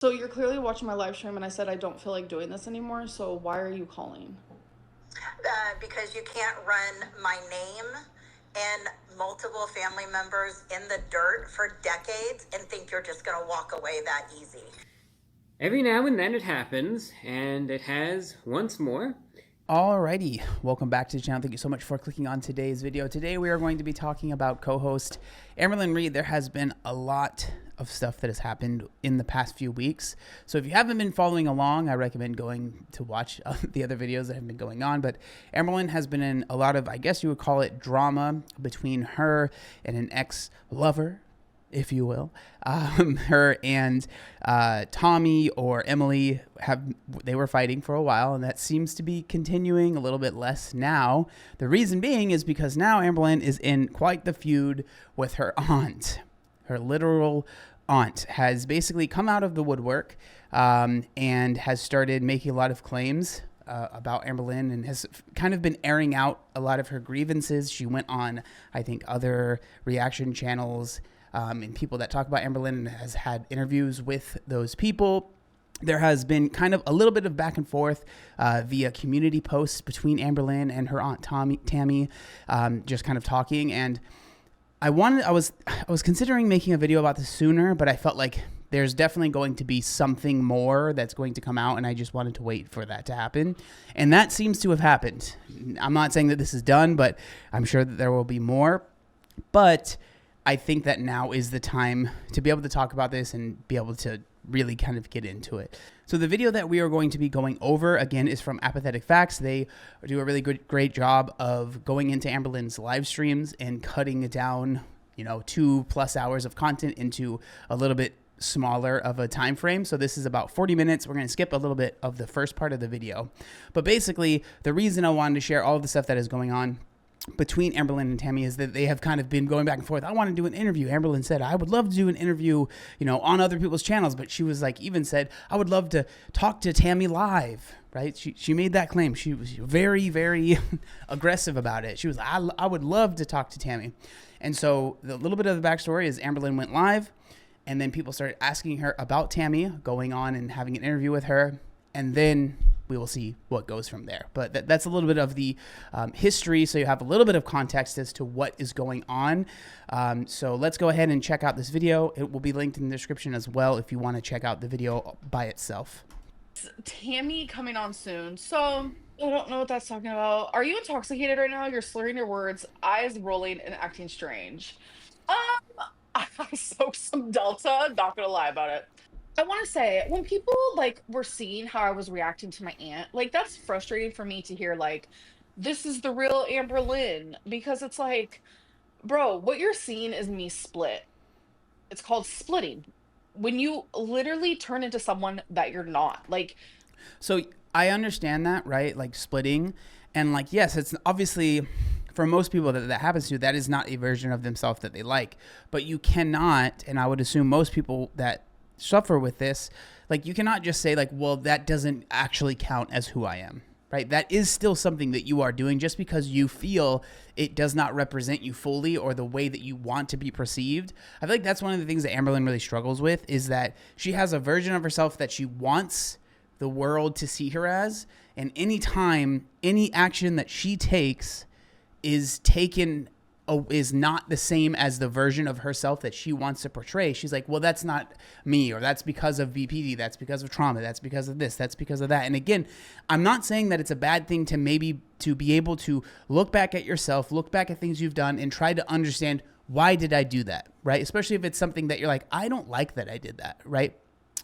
So you're clearly watching my live stream and I said I don't feel like doing this anymore, so why are you calling? Because you can't run my name and multiple family members in the dirt for decades and think you're just going to walk away that easy. Every now and then it happens, and it has once more. Alrighty, welcome back to the channel. Thank you so much for clicking on today's video. Today we are going to be talking about co-host Amberlynn Reid. There has been a lot of stuff that has happened in the past few weeks. So if you haven't been following along, I recommend going to watch the other videos that have been going on. But Amberlynn has been in a lot of, I guess you would call it, drama between her and an ex-lover, if you will. Her and Tammie or Emily they were fighting for a while, and that seems to be continuing a little bit less now. The reason being is because now Amberlynn is in quite the feud with her aunt. Her literal aunt has basically come out of the woodwork and has started making a lot of claims about Amberlynn and has kind of been airing out a lot of her grievances. She went on, I think, other reaction channels and people that talk about Amberlynn and has had interviews with those people. There has been kind of a little bit of back and forth via community posts between Amberlynn and her aunt Tammy, just kind of talking. And I was considering making a video about this sooner, but I felt like there's definitely going to be something more that's going to come out, and I just wanted to wait for that to happen. And that seems to have happened. I'm not saying that this is done, but I'm sure that there will be more. But I think that now is the time to be able to talk about this and be able to really kind of get into it. So the video that we are going to be going over, again, is from Apathetic Facts. They do a really great job of going into Amberlynn's live streams and cutting it down, 2+ hours of content into a little bit smaller of a time frame. So this is about 40 minutes. We're going to skip a little bit of the first part of the video. But basically, the reason I wanted to share all of the stuff that is going on between Amberlynn and Tammie is that they have kind of been going back and forth. I want to do an interview. Amberlynn said, I would love to do an interview, on other people's channels. But she was like, even said, I would love to talk to Tammie live, right? She made that claim. She was very, very aggressive about it. She was like, I would love to talk to Tammie. And so the little bit of the backstory is Amberlynn went live, and then people started asking her about Tammie, going on and having an interview with her. And then we will see what goes from there. But that's a little bit of the history, so you have a little bit of context as to what is going on. So let's go ahead and check out this video. It will be linked in the description as well if you want to check out the video by itself. Tammie coming on soon. So I don't know what that's talking about. Are you intoxicated right now? You're slurring your words, eyes rolling, and acting strange. I soaked some Delta. Not gonna lie about it. I want to say when people were seeing how I was reacting to my aunt, that's frustrating for me to hear. This is the real Amberlynn, because it's like, bro, what you're seeing is me split. It's called splitting. When you literally turn into someone that you're not. So I understand that, right? Like splitting, and yes, it's obviously for most people that happens to, that is not a version of themselves that they like. But you cannot, and I would assume most people that suffer with this, you cannot just say well, that doesn't actually count as who I am, right? That is still something that you are doing. Just because you feel it does not represent you fully or the way that you want to be perceived. I feel like that's one of the things that Amberlynn really struggles with, is that she has a version of herself that she wants the world to see her as, and anytime any action that she takes is not the same as the version of herself that she wants to portray, she's like, well, that's not me, or that's because of BPD, that's because of trauma, that's because of this, that's because of that. And again, I'm not saying that it's a bad thing to be able to look back at yourself, look back at things you've done, and try to understand, why did I do that, right? Especially if it's something that you're like, I don't like that I did that, right?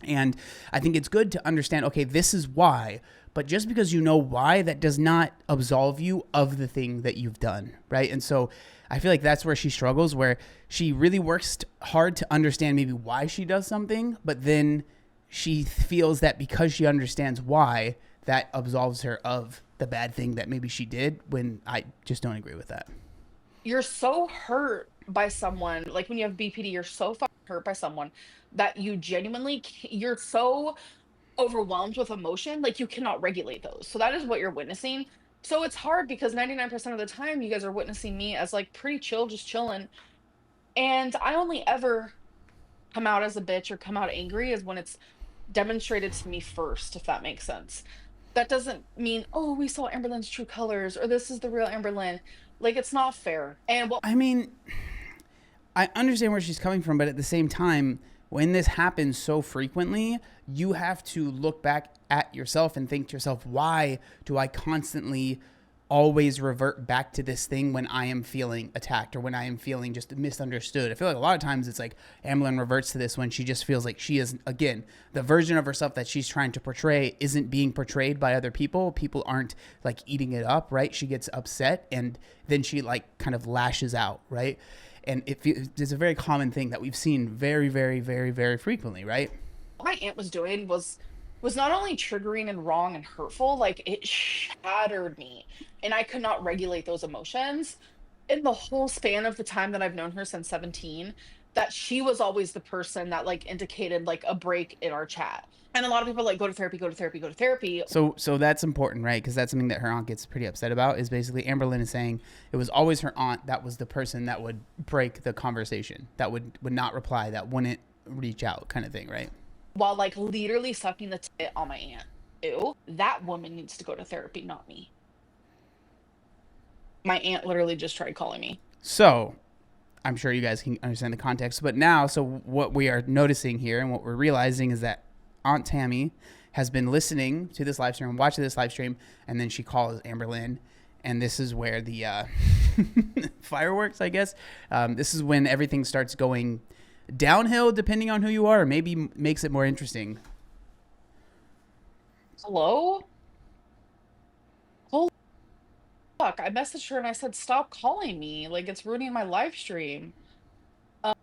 And I think it's good to understand, okay, this is why. But just because you know why, that does not absolve you of the thing that you've done, right? And so I feel like that's where she struggles, where she really works hard to understand maybe why she does something, but then she feels that because she understands why, that absolves her of the bad thing that maybe she did, when I just don't agree with that. you're so hurt by someone, when you have BPD, you're so fucking hurt by someone that you genuinely, you're so overwhelmed with emotion, you cannot regulate those. So that is what you're witnessing. So it's hard because 99% of the time you guys are witnessing me as pretty chill, just chilling. And I only ever come out as a bitch or come out angry is when it's demonstrated to me first, if that makes sense. That doesn't mean, oh, we saw Amberlynn's true colors or this is the real Amberlynn. Like, it's not fair. And what I mean, I understand where she's coming from, but at the same time, when this happens so frequently, you have to look back at yourself and think to yourself, why do I constantly always revert back to this thing when I am feeling attacked or when I am feeling just misunderstood? I feel like a lot of times it's like Amberlynn reverts to this when she just feels like she is, again, the version of herself that she's trying to portray isn't being portrayed by other people. People aren't like eating it up, right? She gets upset and then she like kind of lashes out, right? And it's a very common thing that we've seen very, very, very, very frequently, right? my aunt was doing was not only triggering and wrong and hurtful, like it shattered me. And I could not regulate those emotions in the whole span of the time that I've known her since 17, that she was always the person that like indicated like a break in our chat. And a lot of people are like, go to therapy, go to therapy, go to therapy. So that's important, right? Because that's something that her aunt gets pretty upset about. Is basically Amberlynn is saying it was always her aunt that was the person that would break the conversation, that would not reply, that wouldn't reach out, kind of thing, right? While like literally sucking the tit on my aunt. Ew, that woman needs to go to therapy, not me. My aunt literally just tried calling me. So I'm sure you guys can understand the context, but now, so what we are noticing here and what we're realizing is that Aunt Tammie has been listening to this live stream, watching this live stream, and then she calls Amberlynn, and this is where the fireworks, I guess. This is when everything starts going downhill, depending on who you are, or maybe makes it more interesting. Hello? Holy fuck. I messaged her and I said, stop calling me. Like, it's ruining my live stream. Hello?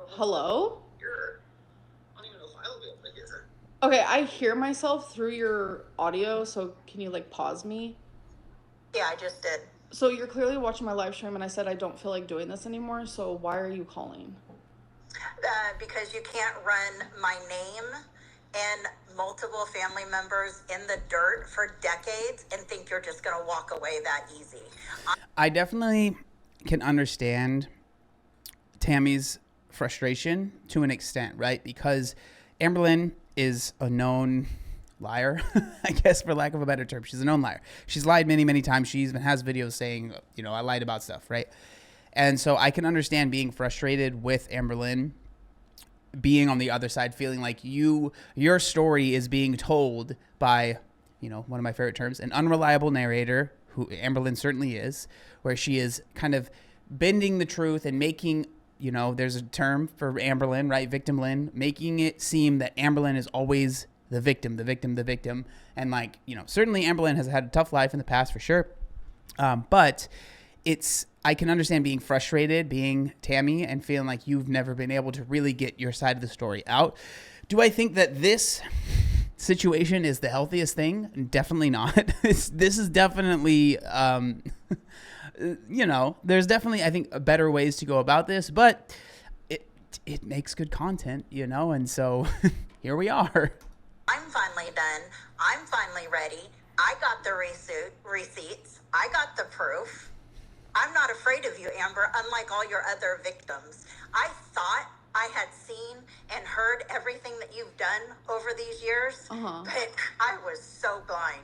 Hello? Okay, I hear myself through your audio, so can you like pause me? Yeah, I just did. So you're clearly watching my live stream and I said I don't feel like doing this anymore, so why are you calling? Because you can't run my name and multiple family members in the dirt for decades and think you're just going to walk away that easy. I definitely can understand Tammie's frustration to an extent, right? Because Amberlynn is a known liar, I guess, for lack of a better term. She's a known liar. She's lied many, many times. She even has videos saying, you know, I lied about stuff, right? And so I can understand being frustrated with Amberlynn, being on the other side, feeling like your story is being told by, you know, one of my favorite terms, an unreliable narrator, who Amberlynn certainly is, where she is kind of bending the truth and making, you know, there's a term for Amberlynn, right? Victimlyn, making it seem that Amberlynn is always the victim, the victim, the victim. And like, you know, certainly Amberlynn has had a tough life in the past for sure. But I can understand being frustrated, being Tammie, and feeling like you've never been able to really get your side of the story out. Do I think that this situation is the healthiest thing? Definitely not. This is definitely, you know, there's definitely, I think, better ways to go about this, but it makes good content, you know, and so here we are. I'm finally done. I'm finally ready. I got the receipts. I got the proof. I'm not afraid of you, Amber, unlike all your other victims. I thought I had seen and heard everything that you've done over these years, but I was so blind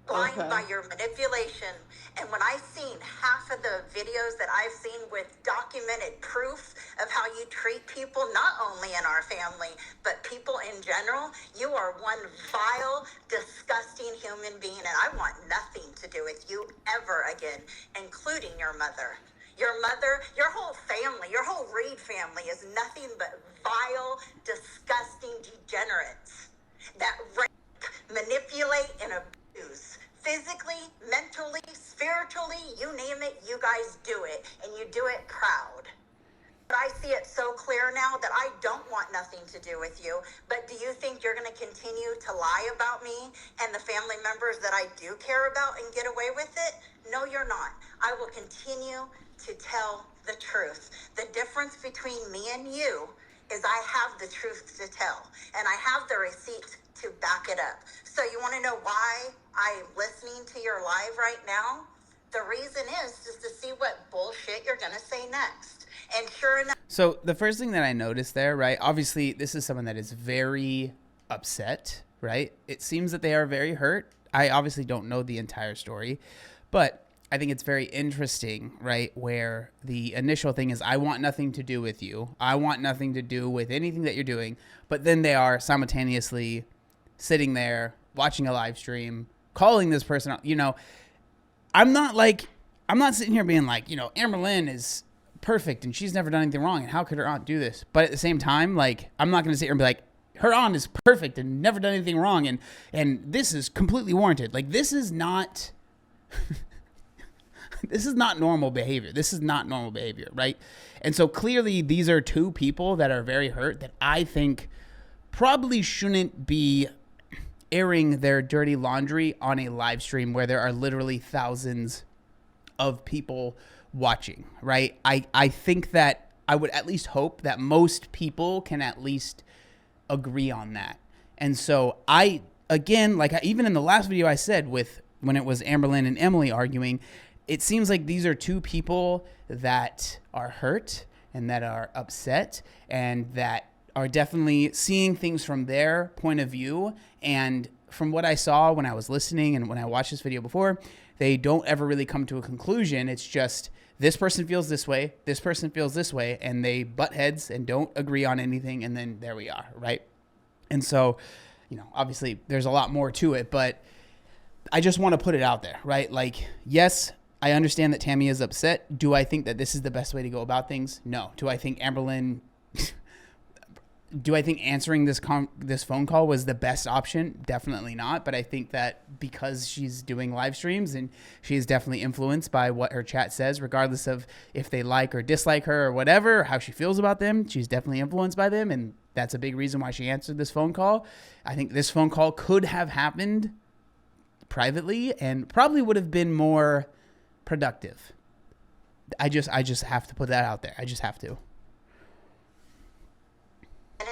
by your manipulation. And when I seen half of the videos that I've seen with documented proof of how you treat people, not only in our family, but people in general, you are one vile, disgusting human being, and I want nothing to do with you ever again, including your mother. Your mother, your whole family, your whole Reid family is nothing but vile, disgusting degenerates that rape, manipulate, and abuse. Physically, mentally, spiritually, you name it, you guys do it, and you do it proud. But I see it so clear now that I don't want nothing to do with you. But do you think you're going to continue to lie about me and the family members that I do care about and get away with it? No, you're not. I will continue to tell the truth. The difference between me and you is I have the truth to tell, and I have the receipts to back it up. So you want to know why I'm listening to your live right now? The reason is just to see what bullshit you're going to say next. And sure enough, So the first thing that I noticed there, right? Obviously, this is someone that is very upset, right? It seems that they are very hurt. I obviously don't know the entire story, but I think it's very interesting, right? Where the initial thing is, I want nothing to do with you. I want nothing to do with anything that you're doing. But then they are simultaneously sitting there watching a live stream, calling this person out. I'm not sitting here being like, Amberlynn is perfect and she's never done anything wrong and how could her aunt do this? But at the same time, like, I'm not going to sit here and be like, her aunt is perfect and never done anything wrong and this is completely warranted. Like, this is not this is not normal behavior. This is not normal behavior, right? And so clearly these are two people that are very hurt that I think probably shouldn't be airing their dirty laundry on a live stream where there are literally thousands of people watching, right? I think that I would at least hope that most people can at least agree on that. And so again, like even in the last video I said with when it was Amberlynn and Emily arguing, it seems like these are two people that are hurt and that are upset and that are definitely seeing things from their point of view. And from what I saw when I was listening and when I watched this video before, they don't ever really come to a conclusion. It's just this person feels this way, this person feels this way, and they butt heads and don't agree on anything. And then there we are, right? And so, obviously there's a lot more to it, but I just want to put it out there, right? Like, yes, I understand that Tammie is upset. Do I think that this is the best way to go about things? No. Do I think Amberlynn do I think answering this phone call was the best option? Definitely not. But I think that because she's doing live streams and she is definitely influenced by what her chat says, regardless of if they like or dislike her or whatever, or how she feels about them, she's definitely influenced by them. And that's a big reason why she answered this phone call. I think this phone call could have happened privately and probably would have been more productive. I just have to put that out there. I just have to.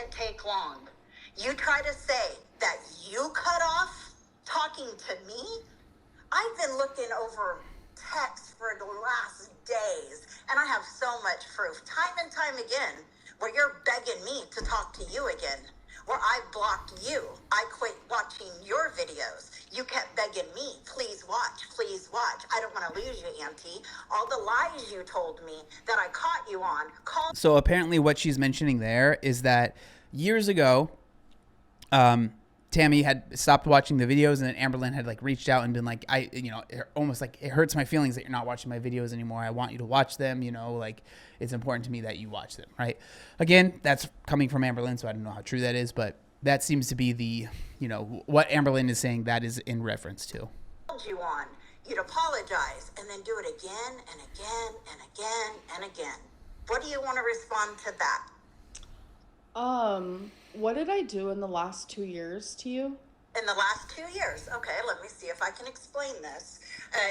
didn't take long. You try to say that you cut off talking to me? I've been looking over texts for the last days, and I have so much proof, time and time again, where you're begging me to talk to you again, where I blocked you. I quit watching your videos. You kept begging me, please watch, please watch. I don't want to lose you, Auntie. All the lies you told me that I caught you on. So apparently what she's mentioning there is that years ago, Tammie had stopped watching the videos, and then Amberlynn had like reached out and been like, almost like, it hurts my feelings that you're not watching my videos anymore. I want you to watch them. Like, it's important to me that you watch them. Right. Again, that's coming from Amberlynn, so I don't know how true that is, but that seems to be the, what Amberlynn is saying that is in reference to. You on, you'd apologize and then do it again and again and again and again. What do you want to respond to that? What did I do in the last 2 years to you? In the last 2 years. Okay, let me see if I can explain this.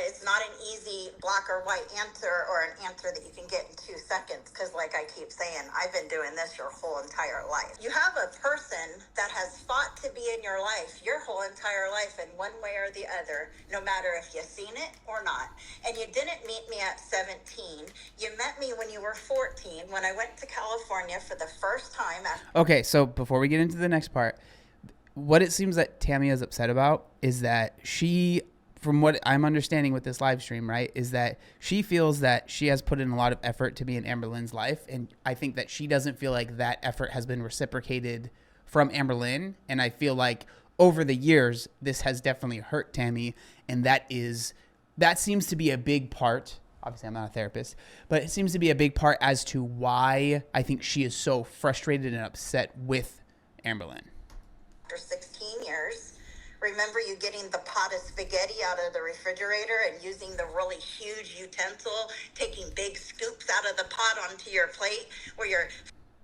It's not an easy black or white answer or an answer that you can get in 2 seconds because, like I keep saying, I've been doing this your whole entire life. You have a person that has fought to be in your life your whole entire life in one way or the other, no matter if you've seen it or not. And you didn't meet me at 17. You met me when you were 14, when I went to California for the first time. Okay, so before we get into the next part, what it seems that Tammie is upset about is that she, from what I'm understanding with this live stream, right, is that she feels that she has put in a lot of effort to be in Amberlynn's life. And I think that she doesn't feel like that effort has been reciprocated from Amberlynn. And I feel like over the years, this has definitely hurt Tammie. And that seems to be a big part. Obviously, I'm not a therapist, but it seems to be a big part as to why I think she is so frustrated and upset with Amberlynn. After 16 years, remember you getting the pot of spaghetti out of the refrigerator and using the really huge utensil, taking big scoops out of the pot onto your plate, where your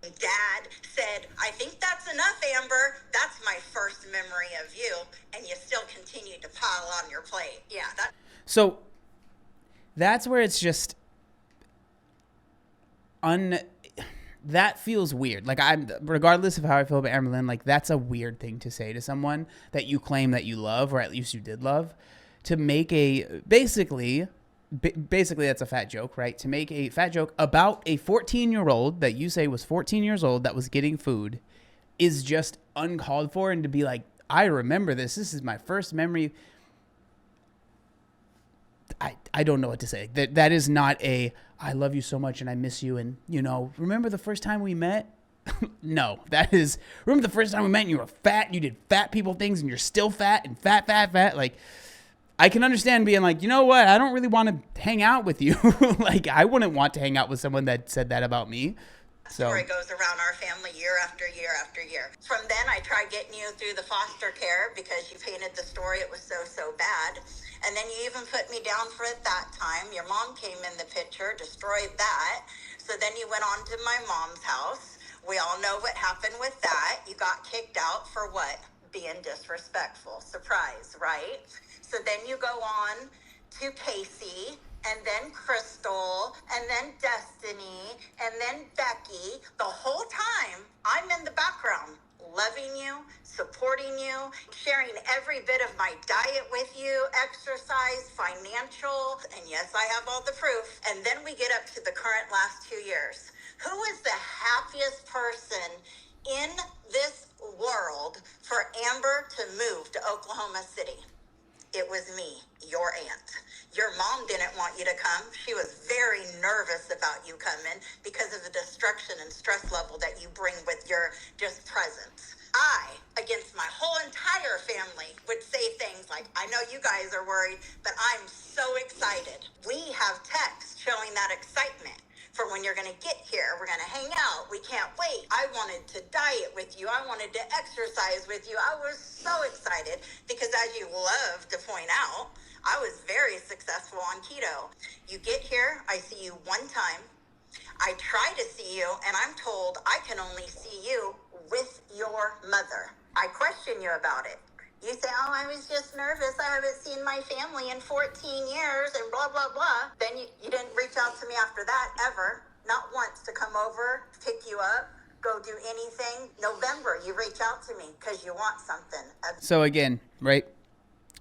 dad said, I think that's enough, Amber. That's my first memory of you. And you still continue to pile on your plate. Yeah. So that's where it's just that feels weird. Like, regardless of how I feel about Amberlynn, like, that's a weird thing to say to someone that you claim that you love, or at least you did love, to make basically basically that's a fat joke, right? To make a fat joke about a 14-year-old that you say was 14 years old that was getting food is just uncalled for. And to be like, I remember this. This is my first memory. I don't know what to say. That is not a, I love you so much and I miss you. And, remember the first time we met? No, that is, remember the first time we met and you were fat and you did fat people things and you're still fat and fat. Like, I can understand being like, you know what? I don't really want to hang out with you. Like, I wouldn't want to hang out with someone that said that about me. So Story goes around our family year after year after year. From then, I tried getting you through the foster care because you painted the story. It was so bad. And then you even put me down for it that time. Your mom came in the picture, destroyed that. So then you went on to my mom's house. We all know what happened with that. You got kicked out for what? Being disrespectful. Surprise, right? So then you go on to Casey, and then Crystal, and then Destiny, and then Becky. The whole time, I'm in the background, loving you, supporting you, sharing every bit of my diet with you, exercise, financial, and yes, I have all the proof. And then we get up to the current last 2 years. Who is the happiest person in this world for Amber to move to Oklahoma City? It was me, your aunt. Your mom didn't want you to come. She was very nervous about you coming because of the destruction and stress level that you bring with your just presence. I, against my whole entire family, would say things like, I know you guys are worried, but I'm so excited. We have texts showing that excitement for when you're going to get here. We're going to hang out. We can't wait. I wanted to diet with you. I wanted to exercise with you. I was so excited because, as you love to point out, I was very successful on keto. You get here, I see you one time. I try to see you, and I'm told I can only see you with your mother. I question you about it. You say, oh, I was just nervous. I haven't seen my family in 14 years and blah, blah, blah. Then you didn't reach out to me after that ever. Not once to come over, pick you up, go do anything. November, you reach out to me because you want something. So again, right,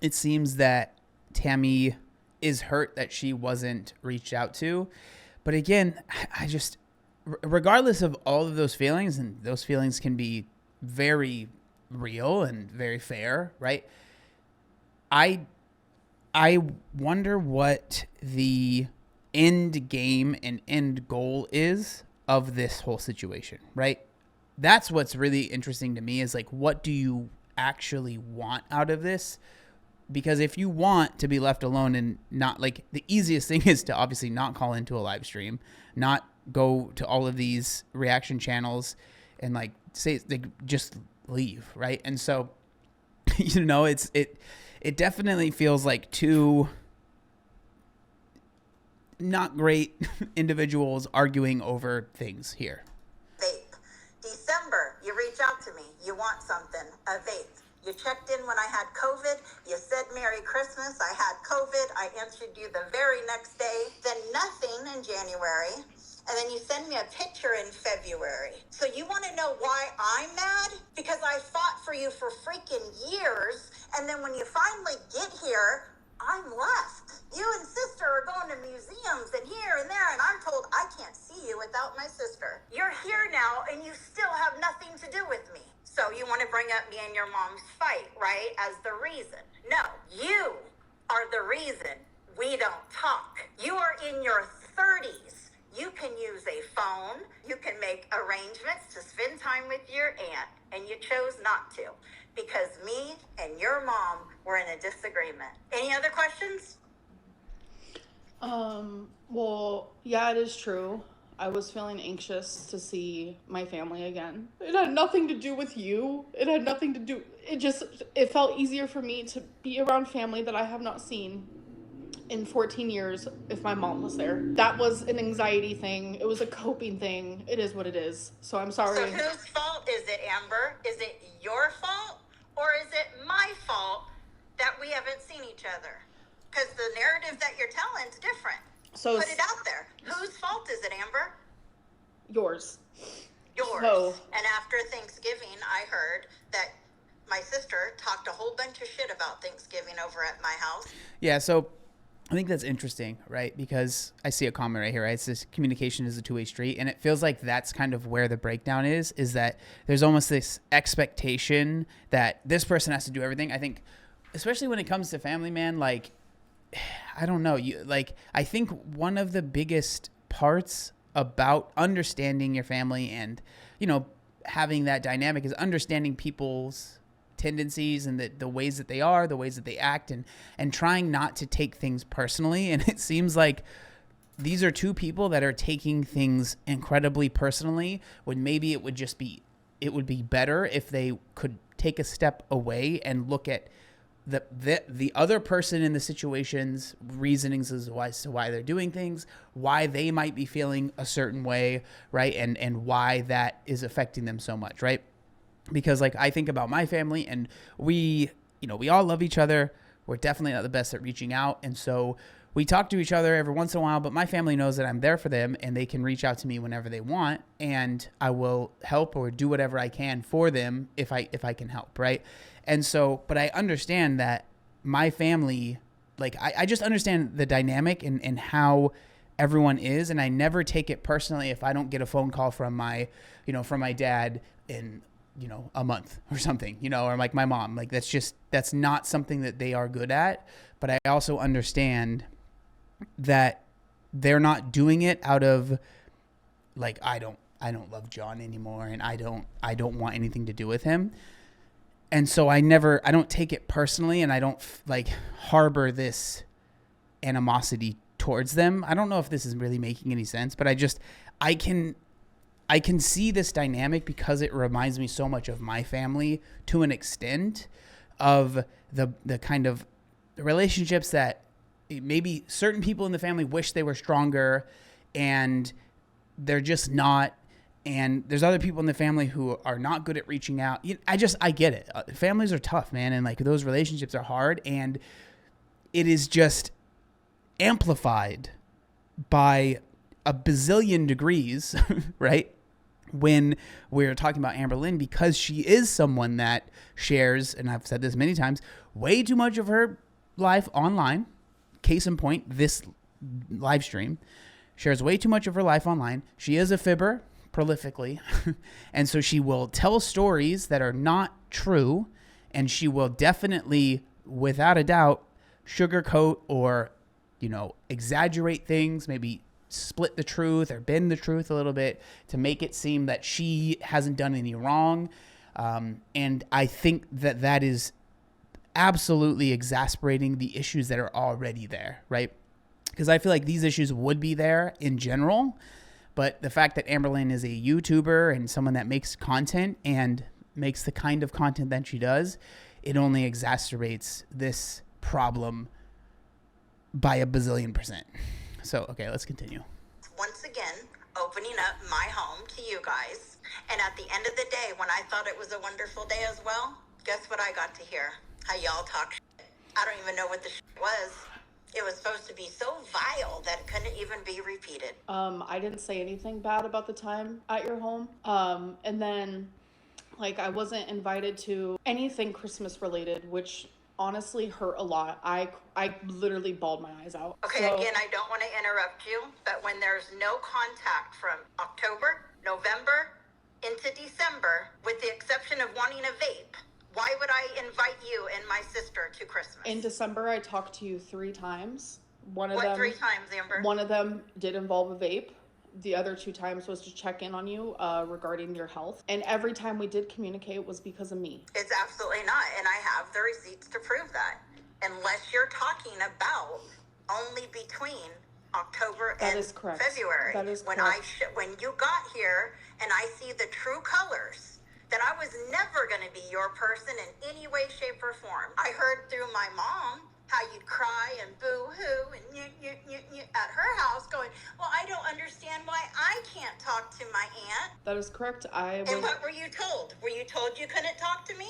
it seems that Tammie is hurt that she wasn't reached out to. But again, I just, regardless of all of those feelings, and those feelings can be very real and very fair, right? I wonder what the end game and end goal is of this whole situation, right? That's what's really interesting to me is like, what do you actually want out of this? Because if you want to be left alone and not, like, the easiest thing is to obviously not call into a live stream, not go to all of these reaction channels and like say, like, just leave, right? And so, it definitely feels like two not great individuals arguing over things here. Vape. December, you reach out to me. You want something, a vape. You checked in when I had COVID. You said Merry Christmas. I had COVID. I answered you the very next day. Then nothing in January. And then you send me a picture in February. So you want to know why I'm mad? Because I fought for you for freaking years. And then when you finally get here, I'm left. You and sister are going to museums and here and there. And I'm told I can't see you without my sister. You're here now and you still have nothing to do with me. So you want to bring up me and your mom's fight, right? As the reason. No, you are the reason we don't talk. You are in your 30s. You can use a phone. You can make arrangements to spend time with your aunt. And you chose not to because me and your mom were in a disagreement. Any other questions? Well, yeah, it is true. I was feeling anxious to see my family again. It had nothing to do with you. It felt easier for me to be around family that I have not seen in 14 years if my mom was there. That was an anxiety thing. It was a coping thing. It is what it is. So I'm sorry. So whose fault is it, Amber? Is it your fault or is it my fault that we haven't seen each other? Because the narrative that you're telling is different. So put it out there. Whose fault is it, Amber? Yours. Yours. So, and after Thanksgiving, I heard that my sister talked a whole bunch of shit about Thanksgiving over at my house. Yeah, so I think that's interesting, right? Because I see a comment right here, right? It says communication is a two-way street. And it feels like that's kind of where the breakdown is that there's almost this expectation that this person has to do everything. I think, especially when it comes to family, man, like, I don't know. I think one of the biggest parts about understanding your family and, having that dynamic is understanding people's tendencies and the ways that they are, the ways that they act, and trying not to take things personally. And it seems like these are two people that are taking things incredibly personally when maybe it would be better if they could take a step away and look at the other person in the situation's reasonings as to why they're doing things, why they might be feeling a certain way, right? And why that is affecting them so much, right? Because like I think about my family and we all love each other. We're definitely not the best at reaching out. And so we talk to each other every once in a while, but my family knows that I'm there for them and they can reach out to me whenever they want, and I will help or do whatever I can for them if I can help, right? And so, but I understand that my family, like I just understand the dynamic and how everyone is, and I never take it personally if I don't get a phone call from my dad in a month or something, or like my mom. Like that's not something that they are good at. But I also understand that they're not doing it out of like I don't love John anymore and I don't want anything to do with him. And so I don't take it personally, and I don't like harbor this animosity towards them. I don't know if this is really making any sense, but I can see this dynamic because it reminds me so much of my family to an extent, of the kind of relationships that maybe certain people in the family wish they were stronger and they're just not. And there's other people in the family who are not good at reaching out. I get it. Families are tough, man. And like those relationships are hard, and it is just amplified by a bazillion degrees, right? When we're talking about Amberlynn, because she is someone that shares, and I've said this many times, way too much of her life online. Case in point, this live stream shares way too much of her life online. She is a fibber prolifically. And so she will tell stories that are not true, and she will definitely, without a doubt, sugarcoat or, exaggerate things, maybe split the truth or bend the truth a little bit to make it seem that she hasn't done any wrong. And I think that is absolutely exasperating the issues that are already there, right? Because I feel like these issues would be there in general, but the fact that Amberlynn is a YouTuber and someone that makes content and makes the kind of content that she does, it only exacerbates this problem by a bazillion %. So, okay, let's continue. Once again, opening up my home to you guys. And at the end of the day, when I thought it was a wonderful day as well, guess what I got to hear? How y'all talk shit. I don't even know what the shit was. It was supposed to be so vile that it couldn't even be repeated. I didn't say anything bad about the time at your home. And then, like, I wasn't invited to anything Christmas related, which honestly hurt a lot. I literally bawled my eyes out. Okay, so, again, I don't want to interrupt you, but when there's no contact from October, November, into December, with the exception of wanting a vape, why would I invite you and my sister to Christmas? In December, I talked to you 3 times. What 3 times, Amber? One of them did involve a vape. The other 2 times was to check in on you regarding your health. And every time we did communicate was because of me. It's absolutely not. And I have the receipts to prove that. Unless you're talking about only between October and February. That is when correct. When you got here and I see the true colors, that I was never going to be your person in any way, shape, or form. I heard through my mom how you'd cry and boo-hoo and you at her house going, well, I don't understand why I can't talk to my aunt. That is correct. And what were you told? Were you told you couldn't talk to me?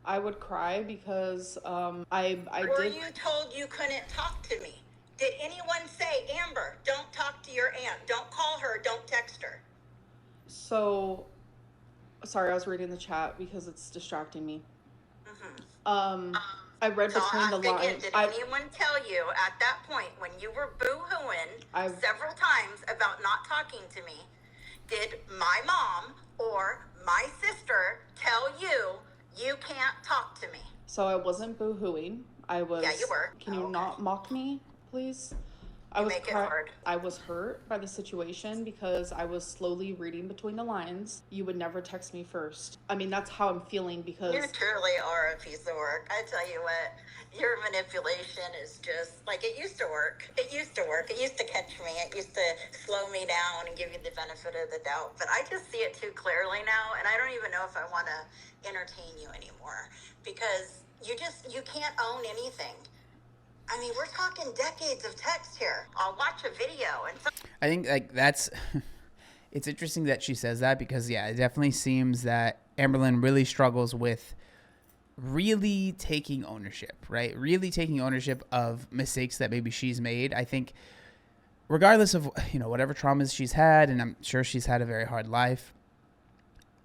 I would cry because Were you told you couldn't talk to me? Did anyone say, Amber, don't talk to your aunt, don't call her, don't text her? So, sorry, I was reading the chat because it's distracting me. I read So between I'll the ask again, lines. did anyone tell you at that point when you were boo-hooing I several times about not talking to me, did my mom or my sister tell you you can't talk to me? So I wasn't boo-hooing. I was. Yeah, you were. Can you Oh, okay. not mock me, please? I You was make it hard. I was hurt by the situation because I was slowly reading between the lines. You would never text me first. I mean, that's how I'm feeling because You truly are a piece of work. I tell you what, your manipulation is just like it used to work. It used to work. It used to catch me. It used to slow me down and give you the benefit of the doubt. But I just see it too clearly now, and I don't even know if I want to entertain you anymore because you can't own anything. I mean, we're talking decades of text here. I'll watch a video and I think like that's it's interesting that she says that because yeah, it definitely seems that Amberlynn really struggles with really taking ownership, right? Really taking ownership of mistakes that maybe she's made. I think regardless of, you know, whatever traumas she's had, and I'm sure she's had a very hard life,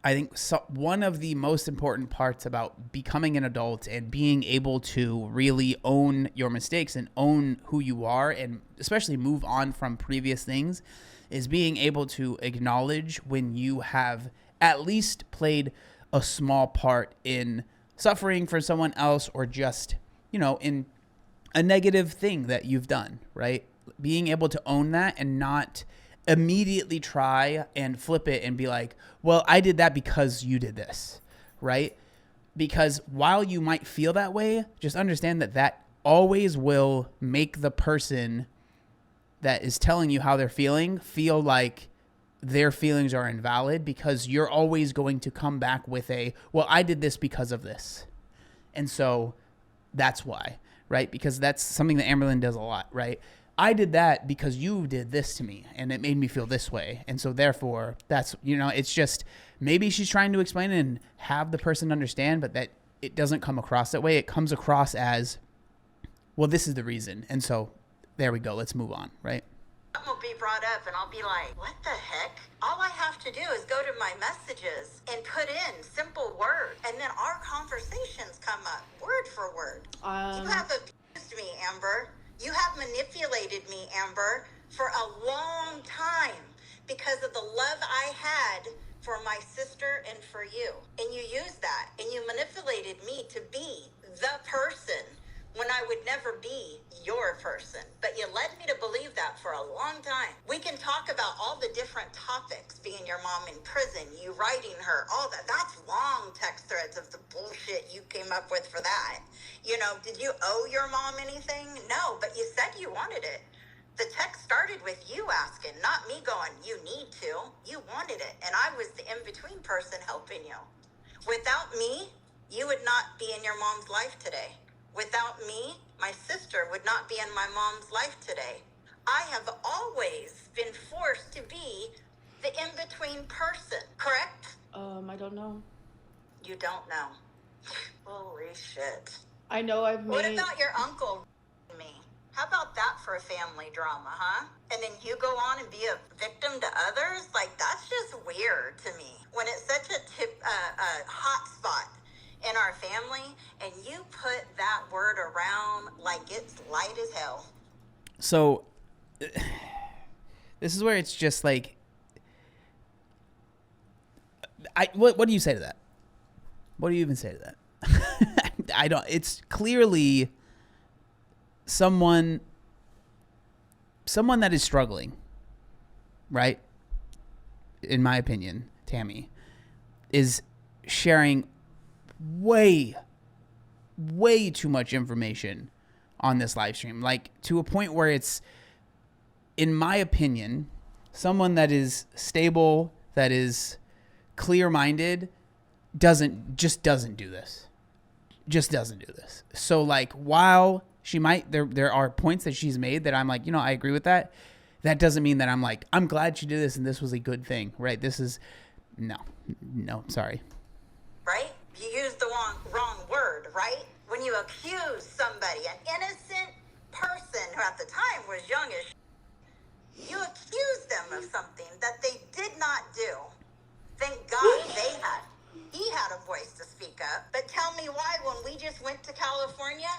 I think one of the most important parts about becoming an adult and being able to really own your mistakes and own who you are and especially move on from previous things is being able to acknowledge when you have at least played a small part in suffering for someone else or just, you know, in a negative thing that you've done, right? Being able to own that and not immediately try and flip it and be like, well, I did that because you did this, right? Because while you might feel that way, just understand that that always will make the person that is telling you how they're feeling feel like their feelings are invalid because you're always going to come back with a, well, I did this because of this. And so that's why, right? Because that's something that Amberlynn does a lot, right? I did that because you did this to me and it made me feel this way. And so therefore that's, you know, it's just maybe she's trying to explain it and have the person understand, but that it doesn't come across that way. It comes across as, well, this is the reason. And so there we go. Let's move on, right? something will be brought up and I'll be like, what the heck? All I have to do is go to my messages and put in simple words and then our conversations come up word for word. You have abused me, Amber. You have manipulated me, Amber, for a long time because of the love I had for my sister and for you. And you used that and you manipulated me to be the person when I would never be your person. But you led me to believe that for a long time. We can talk about all the different topics, being your mom in prison, you writing her, all that. That's long text threads of the bullshit you came up with for that. You know, did you owe your mom anything? No, but you said you wanted it. The text started with you asking, not me going, you need to. You wanted it. And I was the in-between person helping you. Without me, you would not be in your mom's life today. Without me, my sister would not be in my mom's life today. I have always been forced to be the in-between person, correct? I don't know. You don't know. Holy shit. I know I've made... What about your uncle me? How about that for a family drama, huh? And then you go on and be a victim to others? Like, that's just weird to me. When it's such a hot spot in our family, and you put that word around like it's light as hell. So, this is where it's just like, what do you say to that? What do you even say to that? I don't. It's clearly someone that is struggling, right? In my opinion, Tammy is sharing way too much information on this live stream, like to a point where it's, in my opinion, someone that is stable, that is clear-minded, doesn't do this. Just doesn't do this. So like, while she might, there are points that she's made that I'm like, you know, I agree with that. That doesn't mean that I'm like, I'm glad she did this and this was a good thing, right? This is, no, sorry. Right? You used the wrong word, right? When you accuse somebody, an innocent person who at the time was young as you accused them of something that they did not do. Thank God he had a voice to speak up. But tell me why when we just went to California,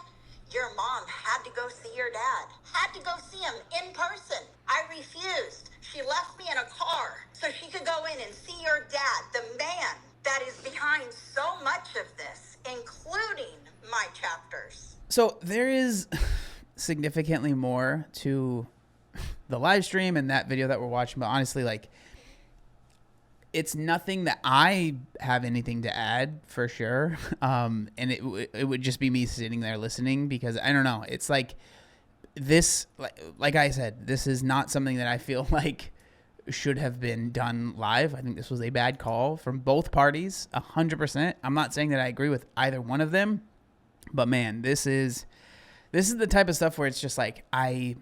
your mom had to go see your dad. Had to go see him in person. I refused. She left me in a car so she could go in and see your dad, the man that is behind so much of this, including my chapters. So there is significantly more to the live stream and that video that we're watching, but honestly, like, it's nothing that I have anything to add for sure. And it would just be me sitting there listening, because I don't know. It's like this, like I said, this is not something that I feel like should have been done live. I think this was a bad call from both parties, 100%. I'm not saying that I agree with either one of them, but man, this is the type of stuff where it's just like, I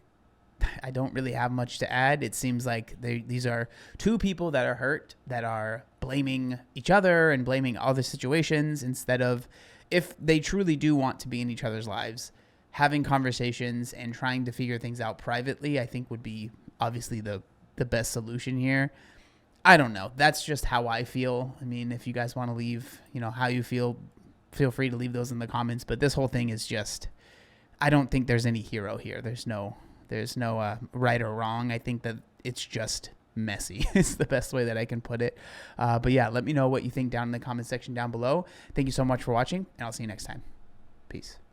don't really have much to add. It seems like these are two people that are hurt, that are blaming each other and blaming other situations, instead of, if they truly do want to be in each other's lives, having conversations and trying to figure things out privately, I think would be obviously the best solution here. I don't know. That's just how I feel. I mean, if you guys want to leave, how you feel free to leave those in the comments. But this whole thing is just, I don't think there's any hero here. There's no right or wrong. I think that it's just messy. It's the best way that I can put it. But yeah, let me know what you think down in the comment section down below. Thank you so much for watching, and I'll see you next time. Peace.